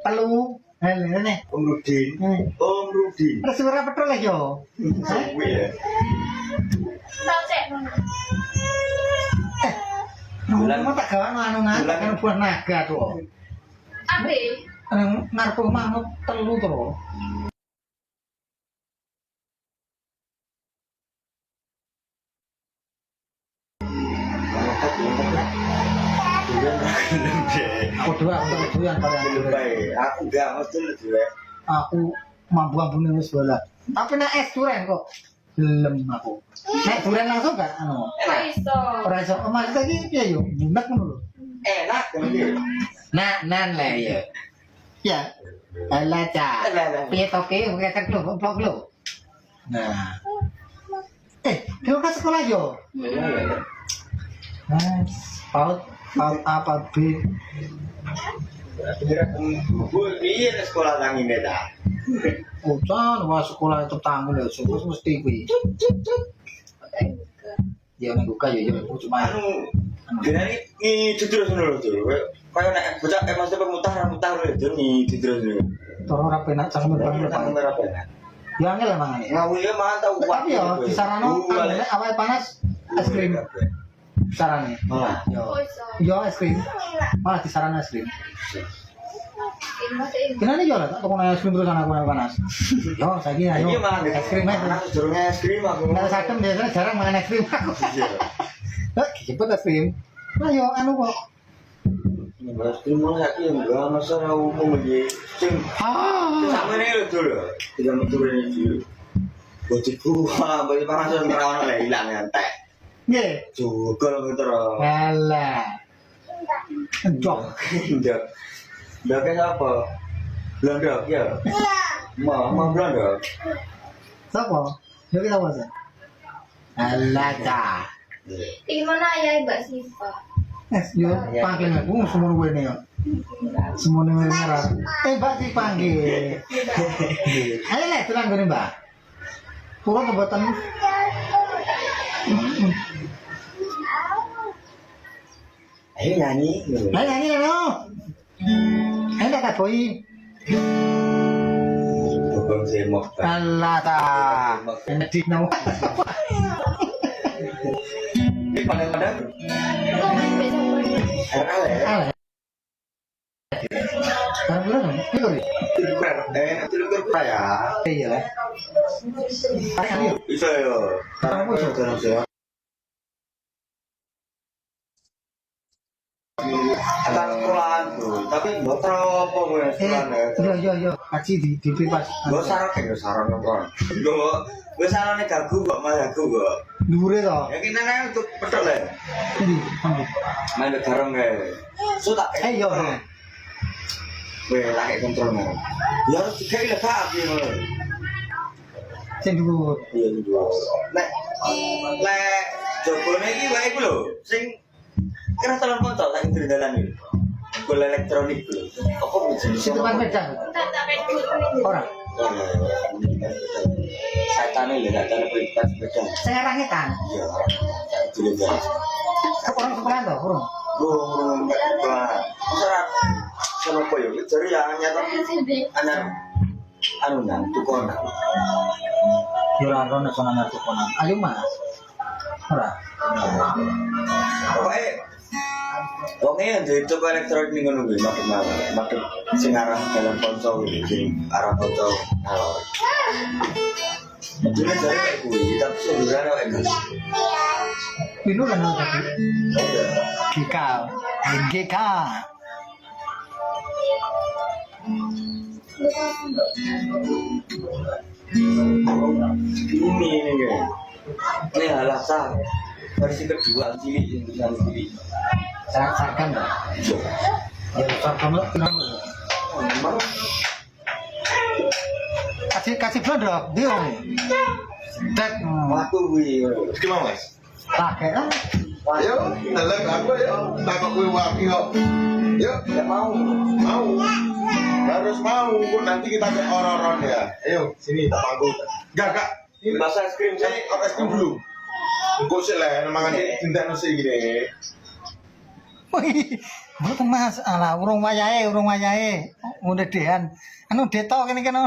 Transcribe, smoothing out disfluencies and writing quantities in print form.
telu. Nih. Om Rudin. Om Rudin. Terus ora petrol lagi yo. Suwe ya. Tau cek ngono. Bulan tak gawe anu kan buah naga tuh. Ape? Ngarep omahmu telu to. Aku dua yang Aku enggak mesti dua. aku mampu-mampune wis bola. Tapi nek es duren kok gelem aku. Nek duren langsung gak anu. Ora iso. Ora iso maksud iki piye yo? Bunek ngono lho. Enak kan iki. Nan le ya. Ya. Ala ta. Piye toke ngekek lho, blok lho. Nah. Dia ke sekolah yo. Paut apa B? Kira gue iya sekolah nang ini dah. Ucan, wah sekolah itu tanggung ya, terus mesti kuwi. Ya nek buka ya cuma Anu, kira ini terus dulu tuh. Kayak nek bocah maksudnya pemutar itu nih terus dulu. toro ora penak cangkem banget. Merah penak. Ya angel emang ini. Ngawulnya mantap. Tapi yo di sarana awake panas es krim. Sarane. Malah. Oh iso. Yo es krim. Malah di sarana es krim. Kenapa yo lah tak toko es krim terus anak panas. Yo saiki ayo. Iki malah Es krim aja. durunge es krim aku. Nek sakem biasanya jarang makan es krim aku. Iya. Hah, cepet es krim. Ayo anu kok. Es krim malah saiki enggak masalah umum iki. Sing sampe ini dulu. Tidak metu ini. Botiku bagi panas merawat lah hilang ngantek. Nggih. Jugol gitu loh. Alah. Jok. Ndak apa? Belanda ya. Mama Belanda. Sapa? Yo kita apa? Alah ta. Iki mana ya Mbak Siva? Yo panggil aku semono wene yo. Semono wene merah. Mbak dipanggil. Ayo le tulang gini Mbak. Pulang ke boten. Ayo nyanyi. Ayo nyanyi lo. Ayo tak boy. Bukan semok. Alah ta. Edik nang. Ini pada-pada. Alah. Kan belum. Itu ri. Itu lukur ya. Iya lah. Ayo. Bisa ya. Kamu iso Terus ya. Atas sekolahan tuh, tapi nggak tahu apa gue sekolahan ya. Yo. Kaji di privat. Gue saran nonton. Gue saran nih gagu kok malah gagu kok. Dure to. Ya kita kan untuk pedol ya. Ndi? Main garong ya. Sudah. Yo. Gue lagi kontrol nih. Ya harus dikai lah kak. Sing dhuwur. Iya dua. Lek jobone iki wae iku lho. Sing kira telepon to tak di dalan iki. Bola elektronik lho. Apa bisa? Situ kan beda. Tak peduli. Ora. Saitane ya datane privat beda. Saya rangitan. Iya. Jadi jelas. Orang sekolah to, urung. Burung enggak. Masyarakat sama koyo cari yang nyata anak anu nang tukonan. Yo ora ono sono tukonan. Ayo Mas. Ora. Pokoke wonge ndek toko elektronik ning ngono kuwi maksud sing arah dalam konsol iki sing arah konsol alor. Jadi dari kuwi tapi sebenarnya wae Mas. Pinu kan tadi. GK. Ini guys. Ini alasan versi kedua cilik yang bisa cilik. Sarkan dah. Ya sarkan lo kenapa? Memang Kasih blondok dia. Tek waktu gue. Gimana Mas? pakai kan. Ayo, dalam aku ya, takut gue wakil kok. Yuk, Tidak mau. mau. Harus mau, nanti kita ke orang-orang ya. Ayo, sini tak panggung. Gak. Ini bahasa es krim Saya es krim dulu. Engkau sih lah, namanya cinta nasi gini. Wih, mboten Mas. Alah, urung wayahe. Ngene dehan. Anu deto kene kene.